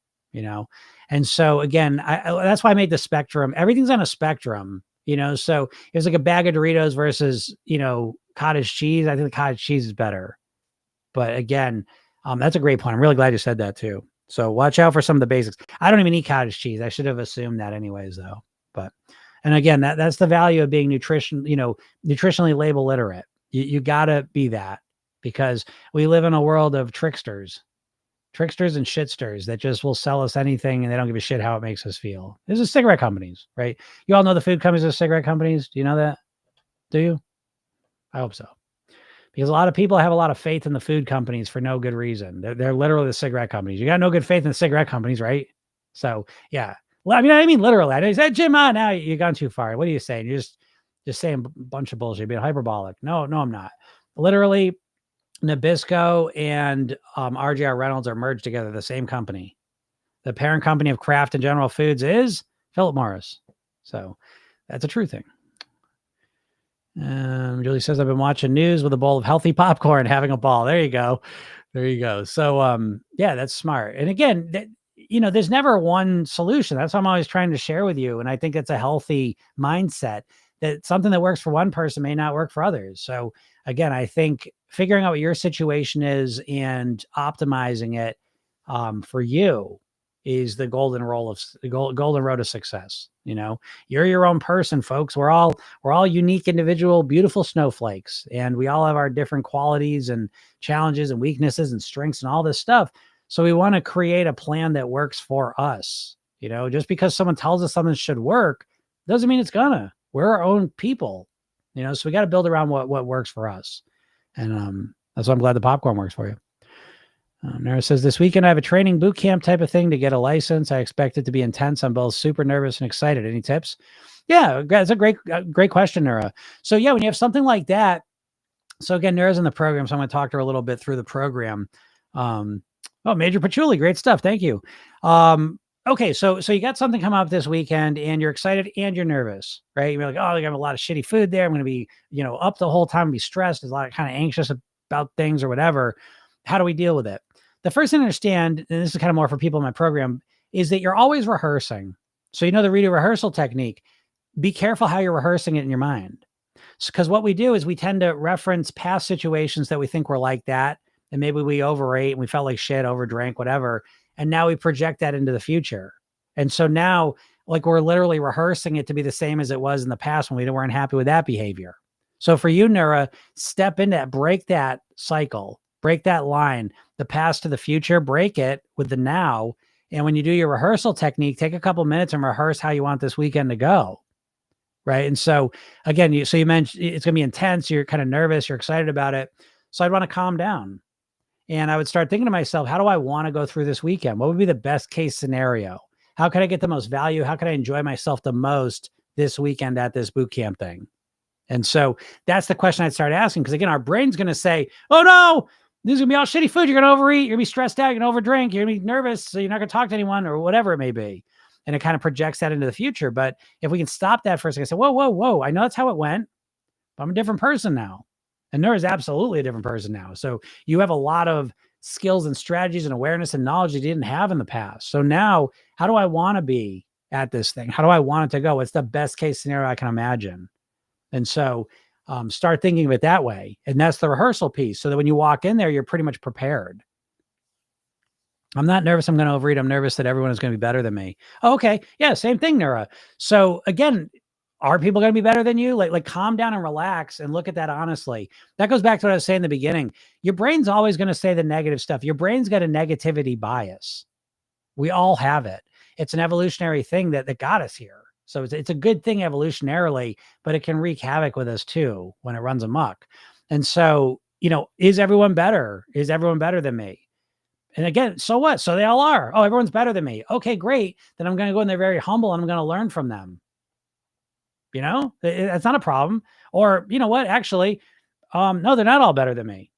And so again, that's why I made the spectrum. Everything's on a spectrum, so it's like a bag of Doritos versus, cottage cheese. I think the cottage cheese is better. But again, that's a great point. I'm really glad you said that too. So watch out for some of the basics. I don't even eat cottage cheese. I should have assumed that anyways, though. But, and again, that's the value of being nutritionally label literate. You gotta be that, because we live in a world of tricksters and shitsters that just will sell us anything, and they don't give a shit how it makes us feel. This is cigarette companies, right? You all know the food companies are cigarette companies. Do you know that? Do you? I hope so. Because a lot of people have a lot of faith in the food companies for no good reason. They're literally the cigarette companies. You got no good faith in the cigarette companies, right? So yeah. Well, I mean literally. I said, Jim, now you've gone too far. What are you saying? You're just saying a bunch of bullshit, being hyperbolic. No, I'm not. Literally, Nabisco and RJR Reynolds are merged together, the same company. The parent company of Kraft and General Foods is Philip Morris. So that's a true thing. Julie says, I've been watching news with a bowl of healthy popcorn, having a ball. There you go. So, yeah, that's smart. And again, there's never one solution. That's what I'm always trying to share with you. And I think it's a healthy mindset that something that works for one person may not work for others. So again, I think figuring out what your situation is and optimizing it for you is the golden road of success. You're your own person, folks. We're all unique, individual, beautiful snowflakes, and we all have our different qualities and challenges and weaknesses and strengths and all this stuff. So we want to create a plan that works for us. Just because someone tells us something should work doesn't mean it's gonna. We're our own people, so we got to build around what works for us. And that's why I'm glad the popcorn works for you. Nara says, this weekend I have a training boot camp type of thing to get a license. I expect it to be intense. I'm both super nervous and excited. Any tips? Yeah, that's a great question, Nara. So yeah, when you have something like that, so again, Nara's in the program, so I'm going to talk to her a little bit through the program. Major Patchouli, great stuff. Thank you. Okay, so you got something coming up this weekend, and you're excited and you're nervous, right? You're like, oh, I have a lot of shitty food there. I'm going to be, up the whole time, be stressed. There's a lot of kind of anxious about things or whatever. How do we deal with it? The first thing to understand, and this is kind of more for people in my program, is that you're always rehearsing. So the redo rehearsal technique. Be careful how you're rehearsing it in your mind. Because what we do is we tend to reference past situations that we think were like that, and maybe we overate and we felt like shit, overdrank, whatever. And now we project that into the future. And so now, like, we're literally rehearsing it to be the same as it was in the past when we weren't happy with that behavior. So for you, Nura, step into that, break that cycle, break that line, the past to the future, break it with the now. And when you do your rehearsal technique, take a couple minutes and rehearse how you want this weekend to go. Right. And so again, you mentioned it's going to be intense. You're kind of nervous. You're excited about it. So I'd want to calm down. And I would start thinking to myself, how do I want to go through this weekend? What would be the best case scenario? How can I get the most value? How can I enjoy myself the most this weekend at this boot camp thing? And so that's the question I'd start asking. Because again, our brain's going to say, oh no, this is going to be all shitty food. You're going to overeat. You're going to be stressed out. You're going to overdrink. You're going to be nervous. So you're not going to talk to anyone or whatever it may be. And it kind of projects that into the future. But if we can stop that for a second, say, whoa. I know that's how it went, but I'm a different person now. And Nur is absolutely a different person now. So you have a lot of skills and strategies and awareness and knowledge you didn't have in the past. So now, how do I want to be at this thing? How do I want it to go? What's the best case scenario I can imagine? And so start thinking of it that way. And that's the rehearsal piece. So that when you walk in there, you're pretty much prepared. I'm not nervous I'm going to overeat. I'm nervous that everyone is going to be better than me. Oh, okay. Yeah, same thing, Nura. So again, are people going to be better than you? Like calm down and relax and look at that honestly. That goes back to what I was saying in the beginning. Your brain's always going to say the negative stuff. Your brain's got a negativity bias. We all have it. It's an evolutionary thing that got us here. So it's a good thing evolutionarily, but it can wreak havoc with us too when it runs amok. And so, is everyone better? Is everyone better than me? And again, so what? So they all are. Oh, everyone's better than me. Okay, great. Then I'm going to go in there very humble and I'm going to learn from them. That's not a problem. Or, you know what? Actually, no, they're not all better than me.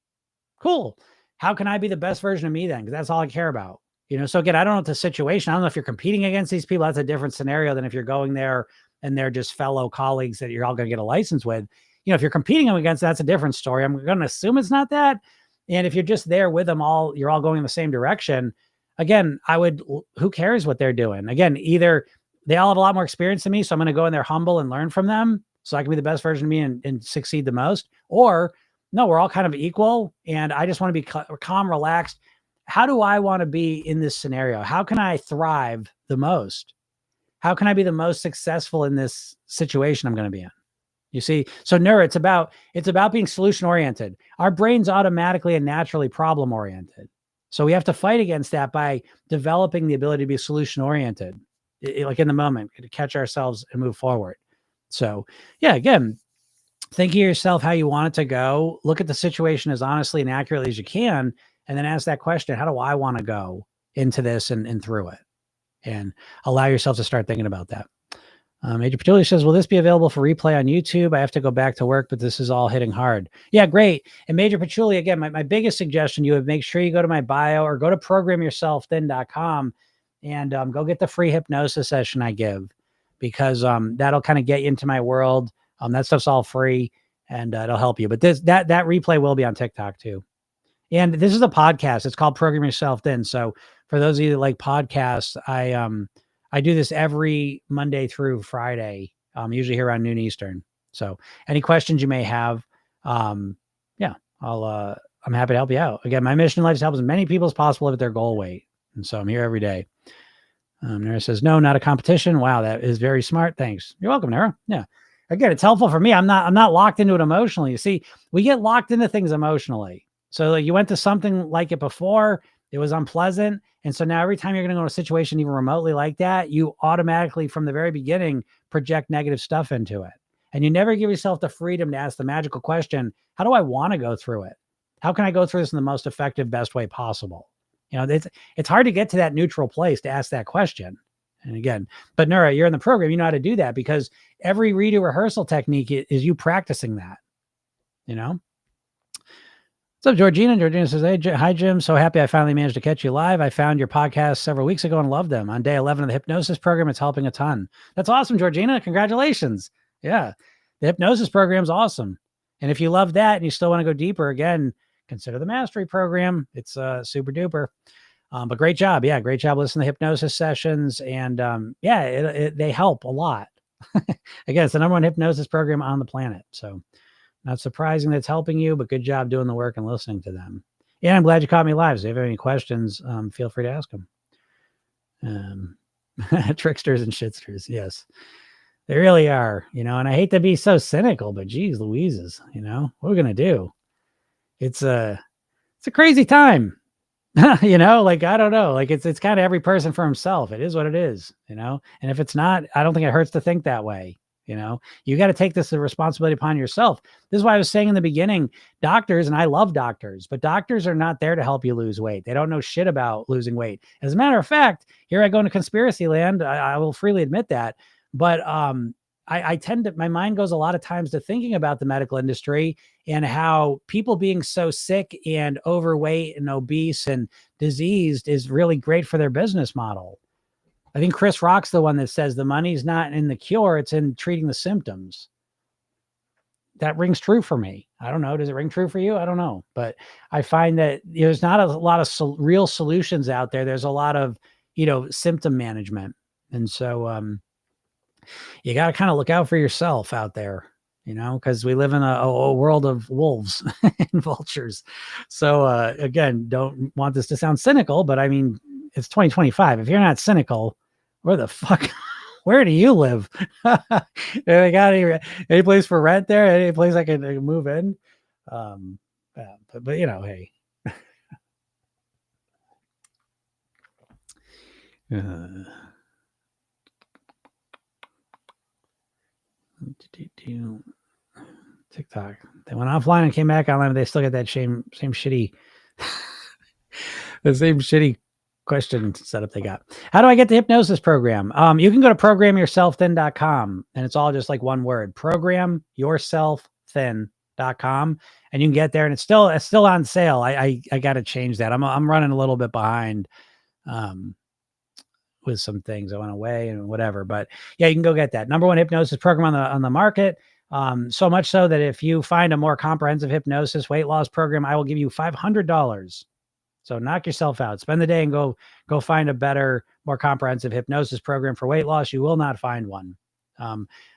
Cool. How can I be the best version of me then? Because that's all I care about. So again, I don't know what the situation. I don't know if you're competing against these people. That's a different scenario than if you're going there and they're just fellow colleagues that you're all going to get a license with. If you're competing against, that's a different story. I'm going to assume it's not that. And if you're just there with them all, you're all going in the same direction. Again, who cares what they're doing? Again, either they all have a lot more experience than me, so I'm going to go in there humble and learn from them so I can be the best version of me and succeed the most. Or no, we're all kind of equal. And I just want to be calm, relaxed, how do I want to be in this scenario? How can I thrive the most? How can I be the most successful in this situation I'm going to be in? You see, so neuro, it's about being solution oriented. Our brain's automatically and naturally problem oriented. So we have to fight against that by developing the ability to be solution oriented, like in the moment, to catch ourselves and move forward. So yeah, again, think of yourself how you want it to go. Look at the situation as honestly and accurately as you can, and then ask that question: how do I want to go into this and through it? And allow yourself to start thinking about that. Major Petuli says, will this be available for replay on YouTube? I have to go back to work, but this is all hitting hard. Yeah, great. And Major Petuli, again, my biggest suggestion, you would make sure you go to my bio or go to programyourselfthin.com and go get the free hypnosis session I give, because that'll kind of get you into my world. That stuff's all free, and it'll help you. But that replay will be on TikTok too. And this is a podcast. It's called Program Yourself Thin. So for those of you that like podcasts, I do this every Monday through Friday, usually here around noon Eastern. So any questions you may have, I'm happy to help you out. Again, my mission in life is to help as many people as possible live at their goal weight. And so I'm here every day. Nara says, no, not a competition. Wow, that is very smart. Thanks. You're welcome, Nara. Yeah. Again, it's helpful for me. I'm not locked into it emotionally. You see, we get locked into things emotionally. So like you went to something like it before, it was unpleasant. And so now every time you're going to go to a situation even remotely like that, you automatically from the very beginning project negative stuff into it. And you never give yourself the freedom to ask the magical question, how do I want to go through it? How can I go through this in the most effective, best way possible? You know, it's hard to get to that neutral place to ask that question. And again, but Nura, you're in the program, you know how to do that, because every redo rehearsal technique is you practicing that, you know? What's up, Georgina? Georgina says, hey, hi, Jim. So happy I finally managed to catch you live. I found your podcast several weeks ago and loved them. On day 11 of the hypnosis program, it's helping a ton. That's awesome, Georgina. Congratulations. Yeah, the hypnosis program is awesome. And if you love that and you still want to go deeper, again, consider the mastery program. It's super duper. But great job. Yeah, great job listening to hypnosis sessions. And they help a lot. Again, it's the #1 hypnosis program on the planet. So not surprising that it's helping you, but good job doing the work and listening to them. Yeah, I'm glad you caught me live. So if you have any questions, feel free to ask them. Tricksters and shitsters. Yes, they really are, you know, and I hate to be so cynical, but geez, Louises, you know, what are we going to do? It's a crazy time, you know, like, I don't know, like it's kind of every person for himself. It is what it is, you know? And if it's not, I don't think it hurts to think that way. You know, you got to take this responsibility upon yourself. This is why I was saying in the beginning, doctors, and I love doctors, but doctors are not there to help you lose weight. They don't know shit about losing weight. As a matter of fact, here I go into conspiracy land. I will freely admit that. But I tend to, my mind goes a lot of times to thinking about the medical industry and how people being so sick and overweight and obese and diseased is really great for their business model. I think Chris Rock's the one that says the money's not in the cure, it's in treating the symptoms. That rings true for me. I don't know. Does it ring true for you? I don't know. But I find that there's not a lot of real solutions out there. There's a lot of, you know, symptom management. And so you got to kind of look out for yourself out there, you know, because we live in a world of wolves and vultures. So again, don't want this to sound cynical, but I mean, it's 2025. If you're not cynical, where the fuck, where do you live? They got any place for rent there? Any place I can move in? But you know, hey. TikTok. They went offline and came back online, but they still get that same shitty, the same shitty question setup they got. How do I get the hypnosis program? You can go to programyourselfthin.com, and it's all just like one word, programyourselfthin.com, and you can get there, and it's still on sale. I got to change that. I'm running a little bit behind with some things. I went away and whatever, but yeah, you can go get that #1 hypnosis program on the market. So much so that if you find a more comprehensive hypnosis weight loss program, I will give you $500. So knock yourself out, spend the day and go find a better, more comprehensive hypnosis program for weight loss. You will not find one.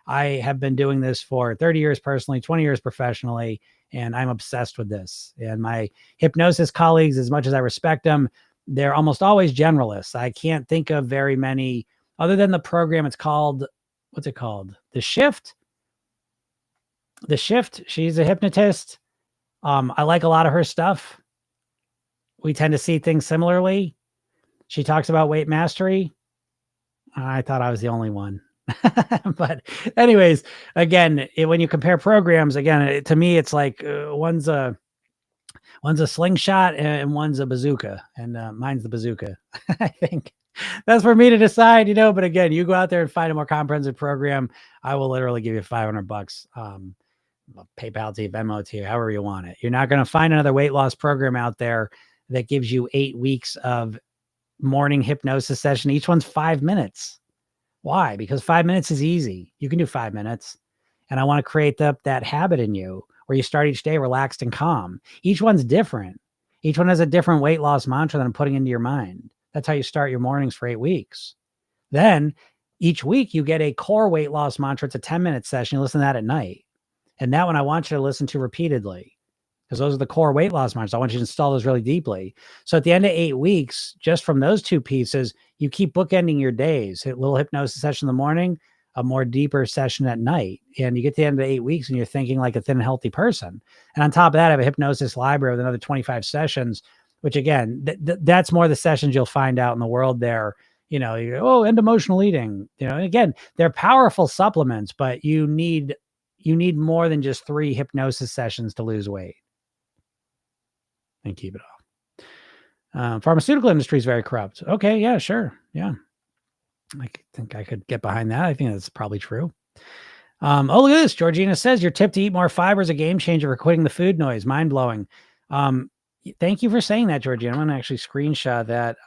I have been doing this for 30 years personally, 20 years professionally. And I'm obsessed with this. And my hypnosis colleagues, as much as I respect them, they're almost always generalists. I can't think of very many other than the program. It's called, what's it called? The Shift. The Shift. She's a hypnotist. I like a lot of her stuff. We tend to see things similarly. She talks about weight mastery. I thought I was the only one. But anyways, again, when you compare programs, again, to me, it's like one's a slingshot and one's a bazooka, and mine's the bazooka. I think that's for me to decide, but again, you go out there and find a more comprehensive program. I will literally give you $500. PayPal to you, Venmo to you, however you want it. You're not going to find another weight loss program out there that gives you 8 weeks of morning hypnosis session. Each one's 5 minutes. Why? Because 5 minutes is easy. You can do 5 minutes. And I want to create that habit in you where you start each day relaxed and calm. Each one's different. Each one has a different weight loss mantra that I'm putting into your mind. That's how you start your mornings for 8 weeks. Then each week you get a core weight loss mantra. It's a 10-minute session. You listen to that at night. And that one I want you to listen to repeatedly, because those are the core weight loss mantras. I want you to install those really deeply. So at the end of 8 weeks, just from those 2 pieces, you keep bookending your days. A little hypnosis session in the morning, a more deeper session at night. And you get to the end of 8 weeks and you're thinking like a thin, healthy person. And on top of that, I have a hypnosis library with another 25 sessions, which again, that's more the sessions you'll find out in the world there. You go, end emotional eating. Again, they're powerful supplements, but you need more than just 3 hypnosis sessions to lose weight and keep it off. Pharmaceutical industry is very corrupt. Okay. Yeah, sure. Yeah. I think I could get behind that. I think that's probably true. Look at this. Georgina says your tip to eat more fiber is a game changer for quitting the food noise. Mind blowing. Thank you for saying that, Georgina. I'm going to actually screenshot that.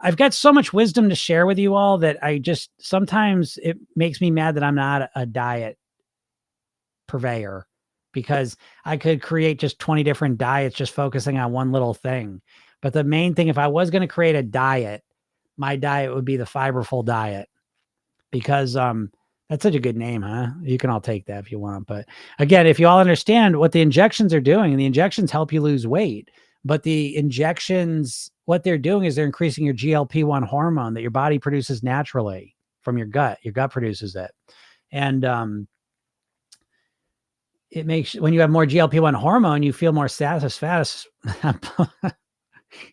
I've got so much wisdom to share with you all that sometimes it makes me mad that I'm not a diet purveyor, because I could create just 20 different diets just focusing on one little thing. But the main thing, if I was going to create a diet, my diet would be the fiberful diet, because that's such a good name, huh? You can all take that if you want. But again, if you all understand what the injections are doing, and the injections help you lose weight, but the injections, what they're doing is they're increasing your GLP-1 hormone that your body produces naturally from your gut. Your gut produces it. And it makes, when you have more GLP-1 hormone, you feel more satisfied.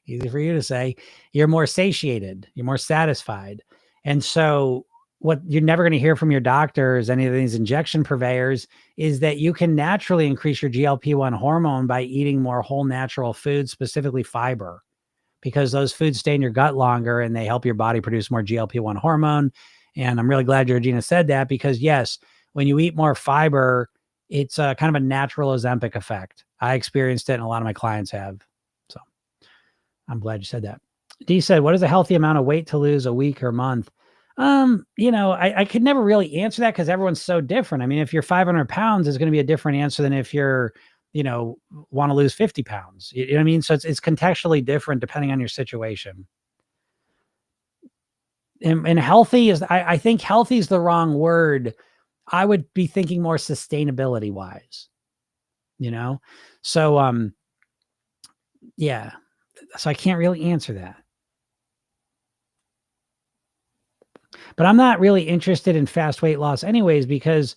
Easy for you to say. You're more satiated. You're more satisfied. And so what you're never going to hear from your doctors, any of these injection purveyors, is that you can naturally increase your GLP-1 hormone by eating more whole natural foods, specifically fiber, because those foods stay in your gut longer and they help your body produce more GLP-1 hormone. And I'm really glad Georgina said that, because yes, when you eat more fiber, it's a kind of a natural Ozempic effect. I experienced it and a lot of my clients have. So I'm glad you said that. Dee said, what is a healthy amount of weight to lose a week or month? I could never really answer that because everyone's so different. I mean, if you're 500 pounds, it's going to be a different answer than if you're, want to lose 50 pounds. You know what I mean? So it's contextually different depending on your situation. And healthy is, I think healthy is the wrong word. I would be thinking more sustainability wise, So, yeah. So I can't really answer that. But I'm not really interested in fast weight loss anyways, because,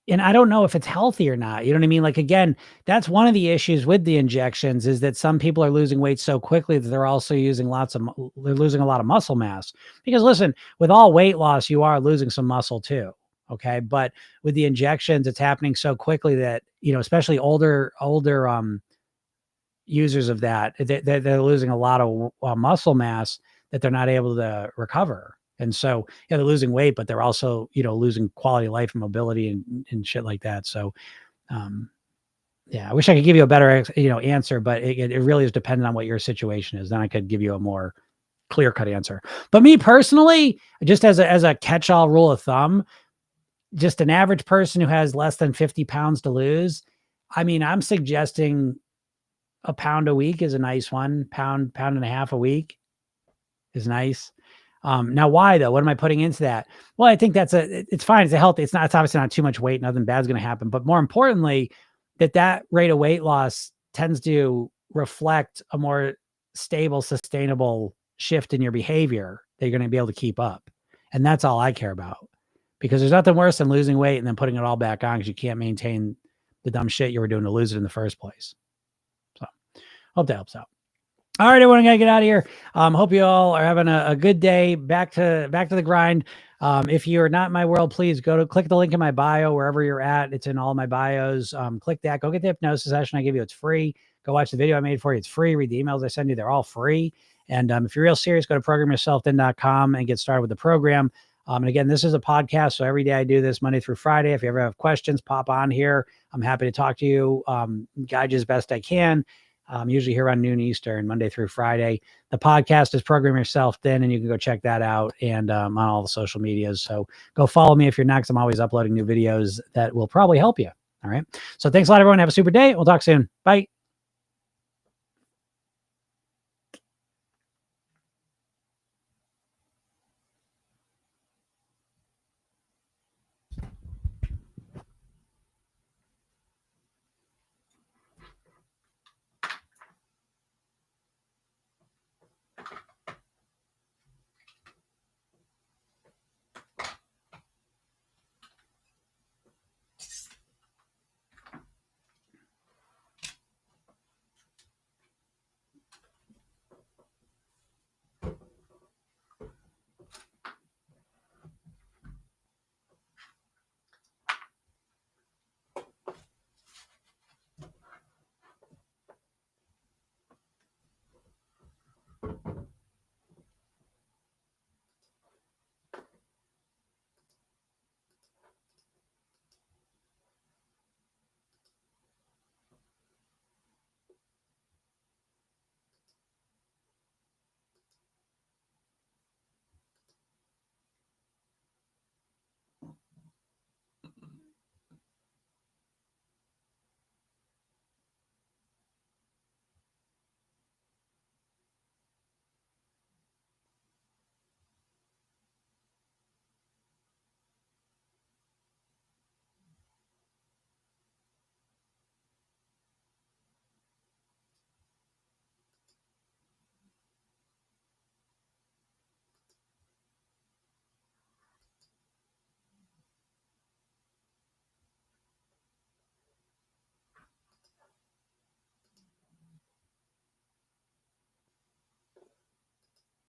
and I don't know if it's healthy or not. You know what I mean? Like, again, that's one of the issues with the injections, is that some people are losing weight so quickly that they're also using they're losing a lot of muscle mass. Because listen, with all weight loss, you are losing some muscle too. Okay. But with the injections, it's happening so quickly that, especially older users of that, they're losing a lot of muscle mass that they're not able to recover. And so, yeah, they're losing weight, but they're also, losing quality of life and mobility and shit like that. So, yeah, I wish I could give you a better, answer, but it really is dependent on what your situation is. Then I could give you a more clear-cut answer. But me personally, just as a catch-all rule of thumb, just an average person who has less than 50 pounds to lose, I mean, I'm suggesting a pound a week is a nice one. Pound and a half a week is nice. Now, why though? What am I putting into that? Well, I think it's fine. It's a healthy, it's obviously not too much weight. Nothing bad's going to happen. But more importantly, that rate of weight loss tends to reflect a more stable, sustainable shift in your behavior that you're going to be able to keep up. And that's all I care about, because there's nothing worse than losing weight and then putting it all back on because you can't maintain the dumb shit you were doing to lose it in the first place. So hope that helps out. All right, everyone, I gotta get out of here. Hope you all are having a good day. Back to the grind. If you're not in my world, please click the link in my bio wherever you're at. It's in all my bios. Click that. Go get the hypnosis session I give you. It's free. Go watch the video I made for you. It's free. Read the emails I send you. They're all free. And if you're real serious, go to programyourselfthin.com and get started with the program. And again, this is a podcast, so every day I do this Monday through Friday. If you ever have questions, pop on here. I'm happy to talk to you, guide you as best I can. Usually here around noon Eastern, Monday through Friday. The podcast is Program Yourself Thin, and you can go check that out and on all the social medias. So go follow me if you're not, because I'm always uploading new videos that will probably help you. All right. So thanks a lot, everyone. Have a super day. We'll talk soon. Bye.